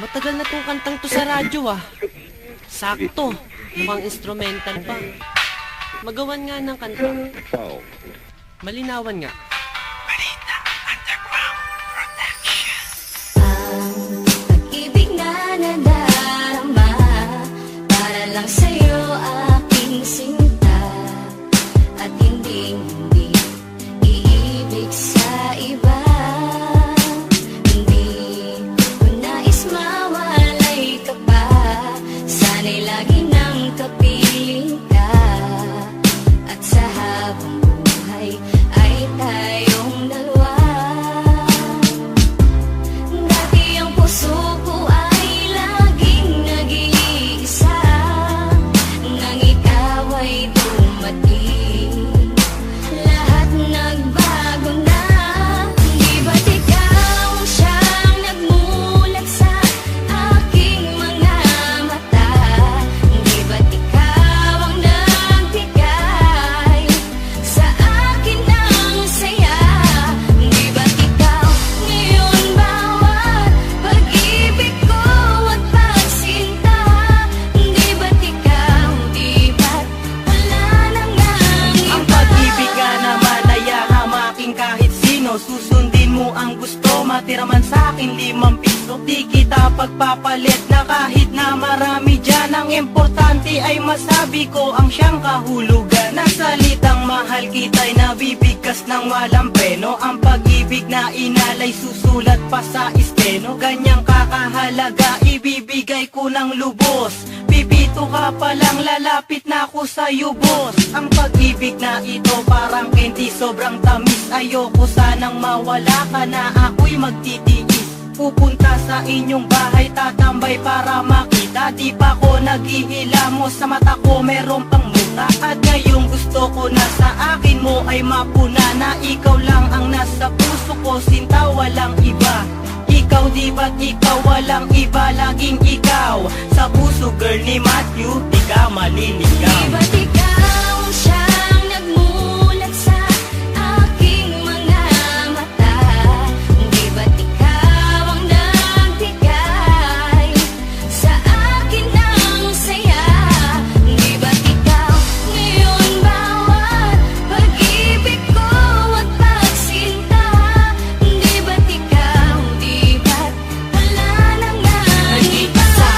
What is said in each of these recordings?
Matagal na tong kantang to sa radyo ah. Sakto. Mukhang instrumental pa. Magawan nga ng kanta. Malinawan nga. Pag-ibig na nadarama para lang sa'yo aking sinta. At hindi iibig sa iba. Hindi ko nais mawalay ka pa. Sana'y lagi nang kapiling ka. At sa habang buhay ay tayong dalawa. Dati ang puso ko ay laging nag-iisa. Nang ikaw ay dumating, lahat nagbago na. Di ba't ikaw siyang nagmulat sa aking mga mata? Di ba't ikaw ang nagbigay sa akin ng saya? Di ba't ikaw ngayon bawat pag-ibig ko at pagsinta? Di ba't ikaw, di ba't wala nang Ang pag-ibig ka naman ay hahamakin kahit sino. Susundin mo ang gusto, matira man sa'kin 5 piso. Di kita pagpapalit na kahit na marami dyan. Ang importante ay masabi ko ang siyang kahulugan. Na salitang mahal kita'y nabibigkas ng walang preno. Ang pag-ibig na inalay susulat pa sa esteno. Ganyang kakahalaga ibibigay ko ng lubos. Pipito ka pa lang, lalapit na ako sa'yo, boss. Ang pag-ibig na ito parang candy, sobrang tamis. Ayoko sanang mawala ka na ako'y magtitiis. Pupunta sa inyong bahay, tatambay para makita. Di pa ko naghihilamos, sa mata ko meron pang muta. At ngayong gusto ko na sa akin mo ay mapuna. Na ikaw lang ang nasa puso ko, sinta walang iba. Ikaw di ba't ikaw walang iba, laging ikaw. Sa puso girl ni Matthew, di ka maliligaw. Di ba't ikaw siyang nagmulat sa aking mga mata? Di ba't ikaw ang nagbigay sa akin ng saya? Di ba't ikaw ngayon bawat pag-ibig ko at pagsinta? Di ba't ikaw, di ba't wala nang Nag-iisa.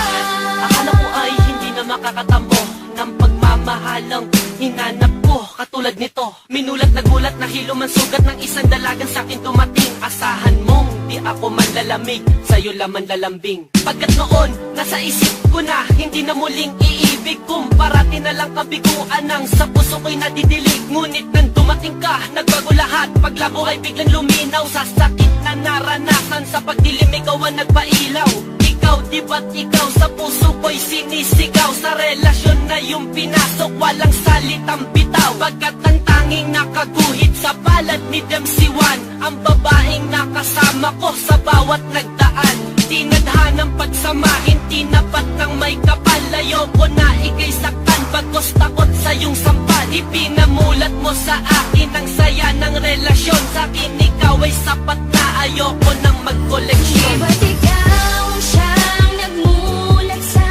Akala ko ay hindi na makakatambo ng pagmamahalang hinanap ko. Katulad nito, minulat na gulat na hilo man sugat ng isang dalagang sa'kin dumating. Asahan mong di ako manlalamig, sa'yo laman lalambing. Pagkat noon, nasa isip ko na hindi na muling iibig. Parati na lang kabiguan ang sa puso ko'y nadidilig. Ngunit nang dumating ka, nagbago lahat. Paglabo ay biglang luminaw. Sa sakit na naranasan, sa pagdilim ikaw ang nagpailaw. Ikaw, di ba't ikaw sa puso ko'y sinisigaw? Sa relasyon na yung pinasok, walang salitang bitaw. Pagkat ang tanging nakaguhit sa palad ni Dempsey One, ang babaeng nakasama ko sa bawat nagdaan. Tinadhanang pagsamahin, tinapat ng may kapal. Ayoko na ika'y saktan, bagos takot sa iyong sampal. Ipinamulat mo sa akin ang saya ng relasyon. Sa akin ikaw ay sapat na, ayoko nang Di magkoleksyon. ba't ikaw siyang nagmulat sa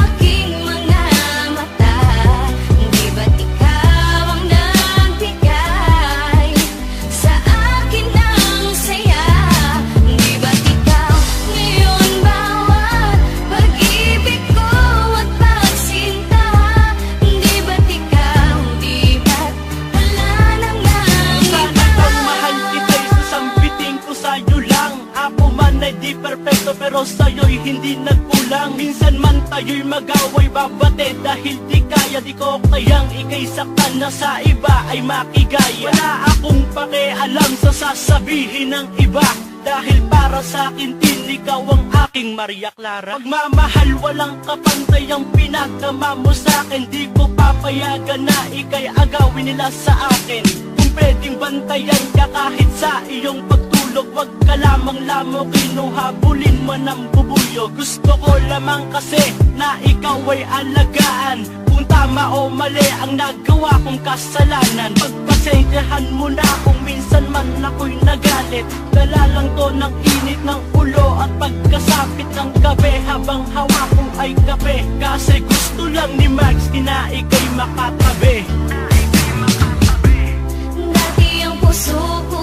aking mga mata? Di ba't ikaw ang nagbigay sa akin ng saya? Di ba't ikaw ngayon bawat pag-ibig ko at pagsinta? Di ba't ikaw, di ba't wala nang Sana kang mahal kita'y sasambitin ko sa'yo lang. Ako man ay di perfecto pero sa'yo'y hindi nagkulang. Minsan man tayo'y mag-away babate dahil di kaya, di ko kayang ika'y saktan na sa iba ay makigaya. Wala akong pakialam sa sasabihin ng iba, dahil para sa akin din ikaw ang aking Maria Clara. Pagmamahal walang kapantay ang pinagdama mo sa akin. Di ko papayagan na ika'y agawin nila sa akin. Kung pwedeng bantayan ka kahit sa iyong pagtulog, wag ka lamang lamok, kinuhabulin mo ng bubuyo. Gusto ko lamang kasi na ikaw ay alagaan. Kung tama o mali ang nagawa kong kasalanan, pagpasensyahan mo na kung minsan minsan man ako'y nagalit. Dala lang to ng init ng ulo at pagkasapit ng gabi, habang hawak ko ay kape. Kasi gusto lang ni Max na ika'y makatabi. Dati ang puso ko